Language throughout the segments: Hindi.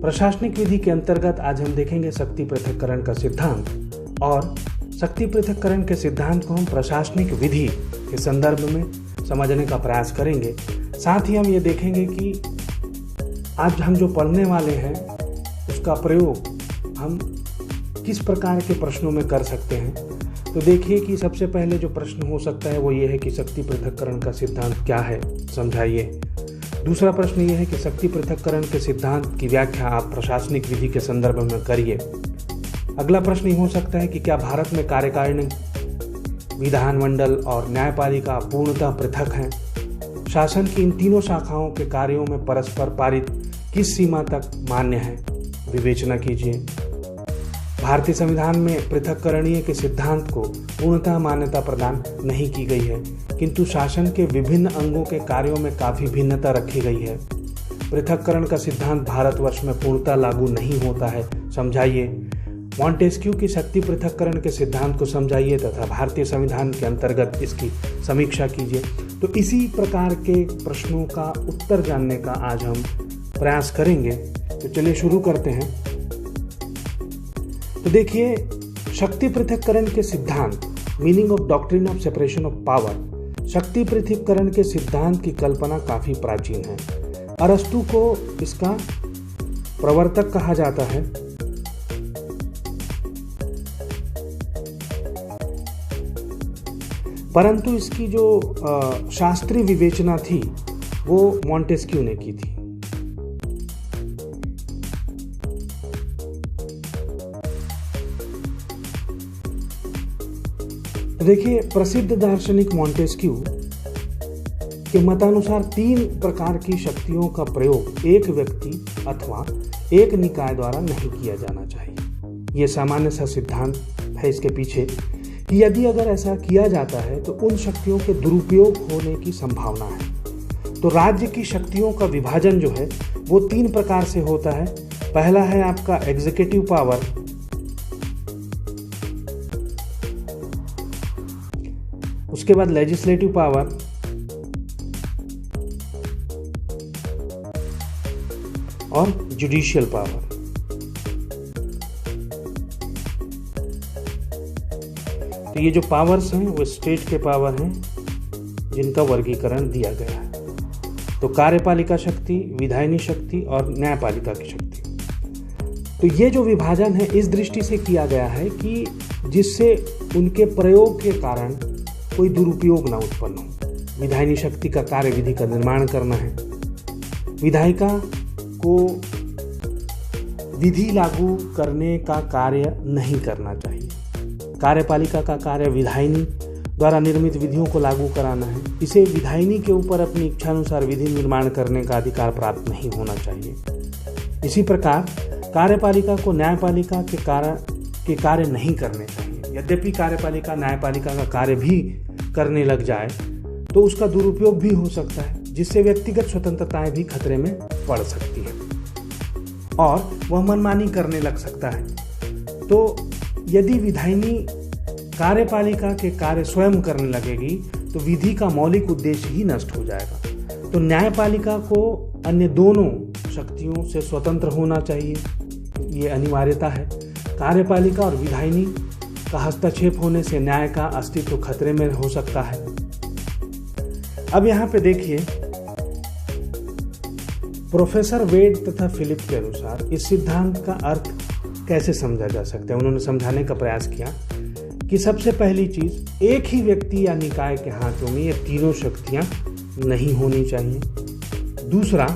प्रशासनिक विधि के अंतर्गत आज हम देखेंगे शक्ति पृथक्करण का सिद्धांत, और शक्ति पृथक्करण के सिद्धांत को हम प्रशासनिक विधि के संदर्भ में समझने का प्रयास करेंगे। साथ ही हम ये देखेंगे कि आज हम जो पढ़ने वाले हैं उसका प्रयोग हम किस प्रकार के प्रश्नों में कर सकते हैं। तो देखिए कि सबसे पहले जो प्रश्न हो सकता है वो ये है कि शक्ति पृथक्करण का सिद्धांत क्या है, समझाइए। दूसरा प्रश्न ये है कि शक्ति पृथक्करण के सिद्धांत की व्याख्या आप प्रशासनिक विधि के संदर्भ में करिए। अगला प्रश्न ये हो सकता है कि क्या भारत में कार्यकारिणी, विधानमंडल और न्यायपालिका पूर्णतः पृथक हैं? शासन की इन तीनों शाखाओं के कार्यों में परस्पर पारित किस सीमा तक मान्य है, विवेचना कीजिए। भारतीय संविधान में पृथक्करणीय के सिद्धांत को पूर्णतः मान्यता प्रदान नहीं की गई है, किंतु शासन के विभिन्न अंगों के कार्यों में काफी भिन्नता रखी गई है। पृथक्करण का सिद्धांत भारतवर्ष में पूर्णतः लागू नहीं होता है, समझाइए। मॉन्टेस्क्यू की शक्ति पृथक्करण के सिद्धांत को समझाइए तथा भारतीय संविधान के अंतर्गत इसकी समीक्षा कीजिए। तो इसी प्रकार के प्रश्नों का उत्तर जानने का आज हम प्रयास करेंगे। तो चलिए शुरू करते हैं। तो देखिए, शक्ति पृथक्करण के सिद्धांत, meaning of doctrine of separation of power. शक्ति पृथक्करण के सिद्धांत की कल्पना काफी प्राचीन है। अरस्तु को इसका प्रवर्तक कहा जाता है। परंतु इसकी जो शास्त्रीय विवेचना थी वो मॉन्टेस्क्यू ने की थी। देखिए, प्रसिद्ध दार्शनिक मॉन्टेस्क्यू के मतानुसार 3 प्रकार की शक्तियों का प्रयोग एक व्यक्ति अथवा एक निकाय द्वारा नहीं किया जाना चाहिए। यह सामान्य सा सिद्धांत है इसके पीछे कि यदि अगर ऐसा किया जाता है तो उन शक्तियों के दुरुपयोग होने की संभावना है। तो राज्य की शक्तियों का विभाजन जो है वो 3 प्रकार से होता है। पहला है आपका एग्जीक्यूटिव पावर, उसके बाद लेजिस्लेटिव पावर, और जुडिशियल पावर। तो ये जो पावर्स हैं वो स्टेट के पावर हैं जिनका वर्गीकरण दिया गया है। तो कार्यपालिका शक्ति, विधायिनी शक्ति और न्यायपालिका की शक्ति। तो ये जो विभाजन है इस दृष्टि से किया गया है कि जिससे उनके प्रयोग के कारण कोई दुरुपयोग ना उत्पन्न हो। विधायिनी शक्ति का कार्य विधि का निर्माण करना है। विधायिका को विधि लागू करने का कार्य नहीं करना चाहिए। कार्यपालिका का कार्य विधायिनी द्वारा निर्मित विधियों को लागू कराना है। इसे विधायिनी के ऊपर अपनी इच्छानुसार विधि निर्माण करने का अधिकार प्राप्त नहीं होना चाहिए। इसी प्रकार कार्यपालिका को न्यायपालिका के कार्य नहीं करने चाहिए। यद्यपि कार्यपालिका न्यायपालिका का कार्य भी करने लग जाए तो उसका दुरुपयोग भी हो सकता है, जिससे व्यक्तिगत स्वतंत्रताएं भी खतरे में पड़ सकती है और वह मनमानी करने लग सकता है। तो यदि विधायिनी कार्यपालिका के कार्य स्वयं करने लगेगी तो विधि का मौलिक उद्देश्य ही नष्ट हो जाएगा। तो न्यायपालिका को अन्य दोनों शक्तियों से स्वतंत्र होना चाहिए, ये अनिवार्यता है। कार्यपालिका और विधायिनी का हस्तक्षेप होने से न्याय का अस्तित्व खतरे में हो सकता है। अब यहाँ पे देखिए, प्रोफेसर वेड तथा फिलिप के अनुसार इस सिद्धांत का अर्थ कैसे समझा जा सकता है। उन्होंने समझाने का प्रयास किया कि सबसे पहली चीज, एक ही व्यक्ति या निकाय के हाथों में ये तीनों शक्तियां नहीं होनी चाहिए। दूसरा,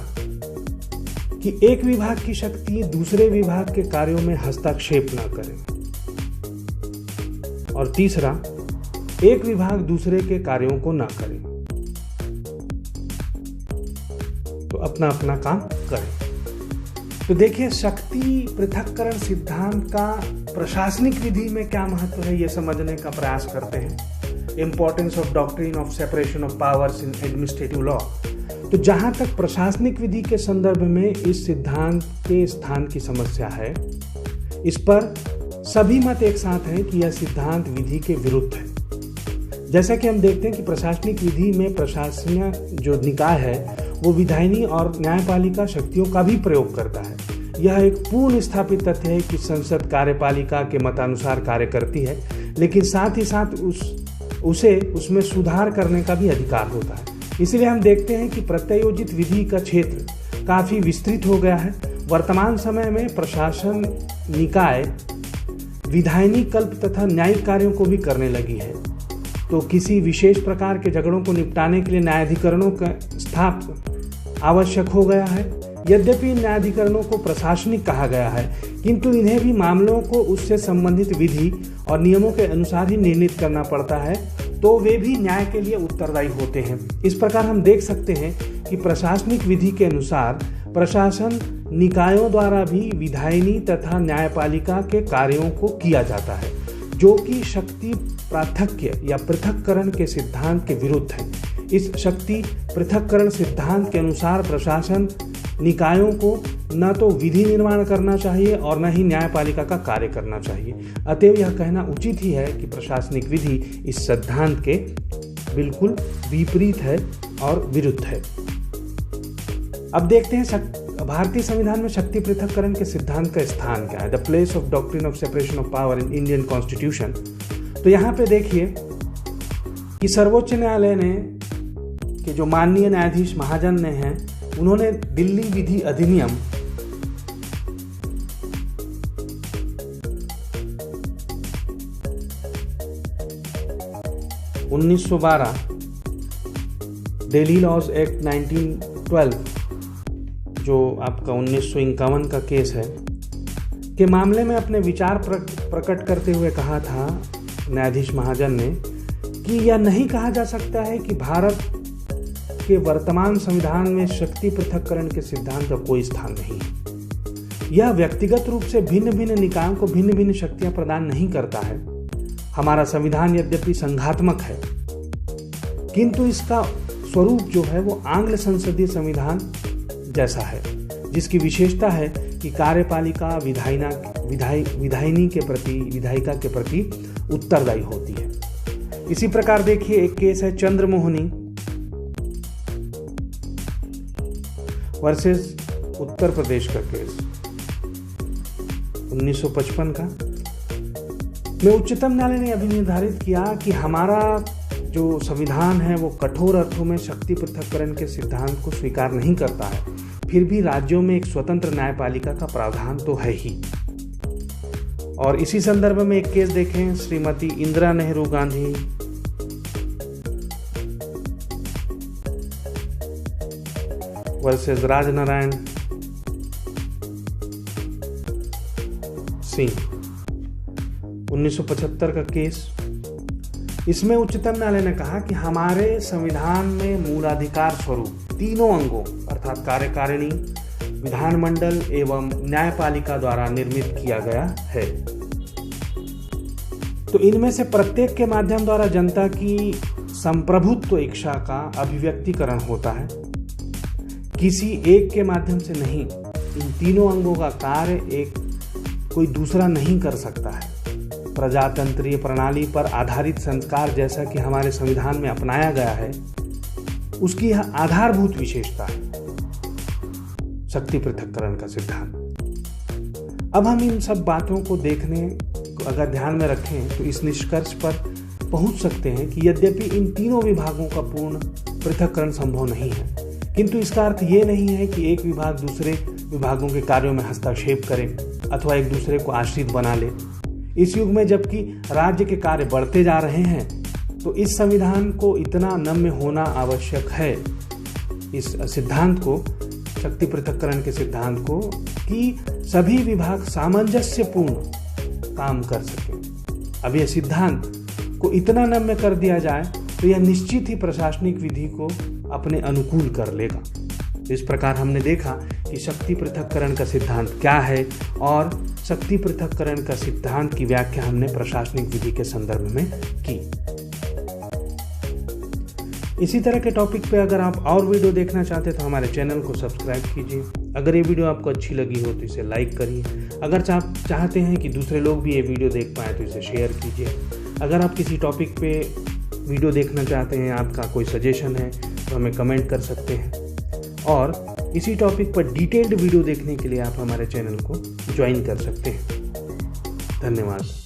कि एक विभाग की शक्ति दूसरे विभाग के कार्यों में हस्तक्षेप न करे। और तीसरा, एक विभाग दूसरे के कार्यों को ना करे, तो अपना अपना काम करे। तो देखिए, शक्ति पृथक्करण सिद्धांत का प्रशासनिक विधि में क्या महत्व है ये समझने का प्रयास करते हैं। Importance of doctrine of separation of powers in administrative law. तो जहां तक प्रशासनिक विधि के संदर्भ में इस सिद्धांत के स्थान की समस्या है, इस पर सभी मत एक साथ हैं कि यह सिद्धांत विधि के विरुद्ध है। जैसा कि हम देखते हैं कि प्रशासनिक विधि में प्रशासनिक जो निकाय है वो विधायिनी और न्यायपालिका शक्तियों का भी प्रयोग करता है। यह एक पूर्ण स्थापित तथ्य है कि संसद कार्यपालिका के मतानुसार कार्य करती है, लेकिन साथ ही साथ उसे उसमें सुधार करने का भी अधिकार होता है। इसलिए हम देखते हैं कि प्रत्यायोजित विधि का क्षेत्र काफ़ी विस्तृत हो गया है। वर्तमान समय में प्रशासन निकाय विधायनी कल्प तथा न्यायिक कार्यों को भी करने लगी है। तो किसी विशेष प्रकार के झगड़ों को निपटाने के लिए न्यायाधिकरणों का स्थापना आवश्यक हो गया है। यद्यपि इन न्यायाधिकरणों को प्रशासनिक कहा गया है, किंतु इन्हें भी मामलों को उससे संबंधित विधि और नियमों के अनुसार ही निर्णित करना पड़ता है, तो वे भी न्याय के लिए उत्तरदायी होते हैं। इस प्रकार हम देख सकते हैं कि प्रशासनिक विधि के अनुसार प्रशासन निकायों द्वारा भी विधायनी तथा न्यायपालिका के कार्यों को किया जाता है, जो कि शक्ति पार्थक्य या पृथक्करण के सिद्धांत के विरुद्ध है। इस शक्ति पृथक्करण सिद्धांत के अनुसार प्रशासन निकायों को न तो विधि निर्माण करना चाहिए और न ही न्यायपालिका का कार्य करना चाहिए। अतएव यह कहना उचित ही है कि प्रशासनिक विधि इस सिद्धांत के बिल्कुल विपरीत है और विरुद्ध है। अब देखते हैं भारतीय संविधान में शक्ति पृथक्करण के सिद्धांत का स्थान क्या है। The place of doctrine of separation of power in Indian constitution. तो यहाँ पे देखिए कि सर्वोच्च न्यायालय ने कि जो माननीय न्यायाधीश महाजन ने हैं, उन्होंने दिल्ली विधि अधिनियम 1912 दिल्ली लॉज एक्ट 1912 जो आपका 1951 का केस है के मामले में अपने विचार प्रकट करते हुए कहा था न्यायाधीश महाजन ने कि यह नहीं कहा जा सकता है कि भारत के वर्तमान संविधान में शक्ति पृथक्करण के सिद्धांत का कोई स्थान नहीं है। यह व्यक्तिगत रूप से भिन्न भिन्न निकायों को भिन्न भिन्न शक्तियां प्रदान नहीं करता है। हमारा संविधान यद्यपि संघात्मक है, किंतु इसका स्वरूप जो है वो आंग्ल संसदीय संविधान जैसा है, जिसकी विशेषता है कि कार्यपालिका विधायिनी के प्रति विधायिका के प्रति उत्तरदायी होती है। इसी प्रकार देखिए एक केस है चंद्रमोहनी वर्सेस उत्तर प्रदेश का केस 1955 का। में उच्चतम न्यायालय ने अभी निर्धारित किया कि हमारा जो संविधान है वो कठोर अर्थों में शक्ति पृथक्करण के सिद्धांत को स्वीकार नहीं करता है, फिर भी राज्यों में एक स्वतंत्र न्यायपालिका का प्रावधान तो है ही। और इसी संदर्भ में एक केस देखें, श्रीमती इंदिरा नेहरू गांधी वर्सेस राजनारायण सिंह 1975 का केस। इसमें उच्चतम न्यायालय ने कहा कि हमारे संविधान में मूलाधिकार स्वरूप तीनों अंगों अर्थात कार्यकारिणी, विधानमंडल एवं न्यायपालिका द्वारा निर्मित किया गया है। तो इनमें से प्रत्येक के माध्यम द्वारा जनता की संप्रभुत्व इच्छा का अभिव्यक्तिकरण होता है, किसी एक के माध्यम से नहीं। इन तीनों अंगों का कार्य एक कोई दूसरा नहीं कर सकता है। प्रजातंत्रीय प्रणाली पर आधारित संस्कार जैसा कि हमारे संविधान में अपनाया गया है, उसकी यह आधारभूत विशेषता है शक्ति पृथक्करण का सिद्धांत। अब हम इन सब बातों को देखने को अगर ध्यान में रखें तो इस निष्कर्ष पर पहुंच सकते हैं कि यद्यपि इन तीनों विभागों का पूर्ण पृथक्करण संभव नहीं है, किंतु इसका अर्थ ये नहीं है कि एक विभाग दूसरे विभागों के कार्यों में हस्तक्षेप करे अथवा एक दूसरे को आश्रित बना ले। इस युग में जबकि राज्य के कार्य बढ़ते जा रहे हैं, तो इस संविधान को इतना नम्य होना आवश्यक है, इस सिद्धांत को, शक्ति पृथक्करण के सिद्धांत को, कि सभी विभाग सामंजस्यपूर्ण काम कर सके। अब यह सिद्धांत को इतना नम्य कर दिया जाए तो यह निश्चित ही प्रशासनिक विधि को अपने अनुकूल कर लेगा। इस प्रकार हमने देखा कि शक्ति पृथक्करण का सिद्धांत क्या है और शक्ति पृथक्करण का सिद्धांत की व्याख्या हमने प्रशासनिक विधि के संदर्भ में की। इसी तरह के टॉपिक पे अगर आप और वीडियो देखना चाहते हैं तो हमारे चैनल को सब्सक्राइब कीजिए। अगर ये वीडियो आपको अच्छी लगी हो तो इसे लाइक करिए। अगर चाहते हैं कि दूसरे लोग भी ये वीडियो देख पाएँ तो इसे शेयर कीजिए। अगर आप किसी टॉपिक पे वीडियो देखना चाहते हैं, आपका कोई सजेशन है तो हमें कमेंट कर सकते हैं। और इसी टॉपिक पर डिटेल्ड वीडियो देखने के लिए आप हमारे चैनल को ज्वाइन कर सकते हैं। धन्यवाद।